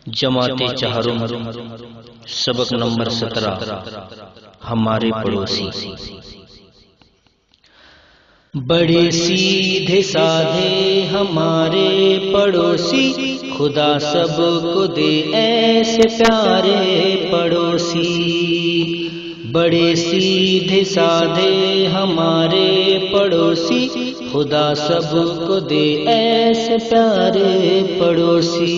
جماعت چہارم سبق نمبر 17 ہمارے پڑوسی۔ بڑے سیدھے سادھے ہمارے پڑوسی، خدا سب کو دے ایسے پیارے پڑوسی۔ بڑے سیدھے سادھے ہمارے پڑوسی، خدا سب کو دے ایسے پیارے پڑوسی۔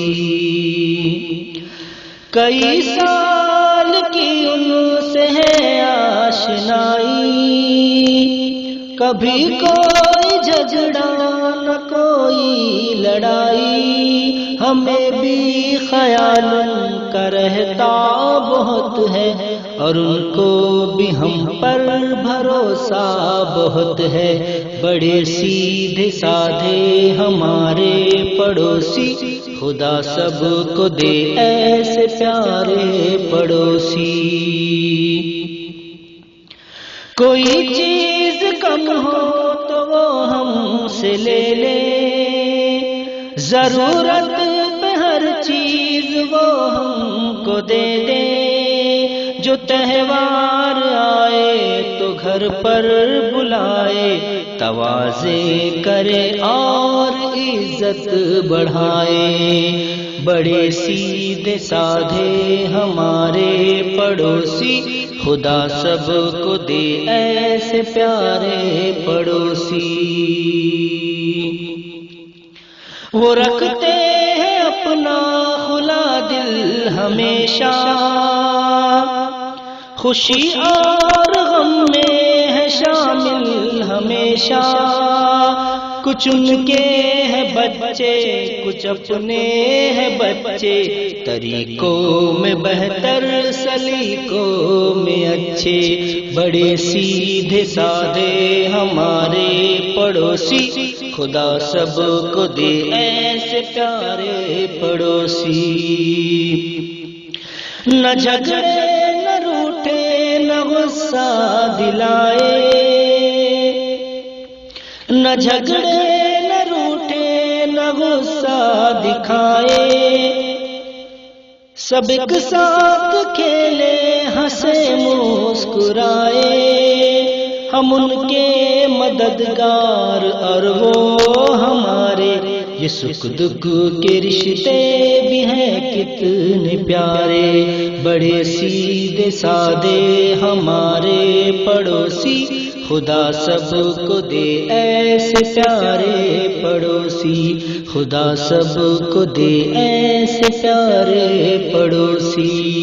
کئی سال کی ان سے ہے آشنائی، کبھی کوئی جھگڑا نہ کوئی لڑائی، ہمیں بھی خیال ان کا رہتا بہت ہے، اور ان کو بھی ہم پر بھروسہ بہت ہے۔ بڑے سیدھے سادھے ہمارے پڑوسی، خدا سب کو دے ایسے پیارے پڑوسی۔ کوئی چیز کم ہو تو وہ ہم سے لے لے، ضرورت پہ ہر چیز وہ ہم کو دے دے۔ جو تہوار آئے تو گھر پر بلائے، تواضع کرے اور عزت بڑھائے۔ بڑے سیدھے سادھے ہمارے پڑوسی، خدا سب کو دے ایسے پیارے پڑوسی۔ وہ رکھتے ہیں اپنا کھلا دل ہمیشہ، خوشی اور غم میں ہے شامل ہمیشہ۔ کچھ ان کے ہیں بچے، کچھ اپنے ہیں بچے، طریقوں میں بہتر سلیقوں میں اچھے۔ بڑے سیدھے سادھے ہمارے پڑوسی، خدا سب کو دے ایسے پیارے پڑوسی۔ نہ جھگڑے نہ روٹے نہ غصہ دلائے، نہ جھگڑے نہ روٹے نہ غصہ دکھائے۔ سب ایک ساتھ کھیلے ہنسے مسکرائے، ہم ان کے مددگار اور وہ ہمارے۔ یہ سکھ دکھ کے رشتے بھی ہیں کتنے پیارے۔ بڑے سیدھے سادھے ہمارے پڑوسی، خدا سب کو دے ایسے پیارے پڑوسی۔ خدا سب کو دے ایسے پیارے پڑوسی۔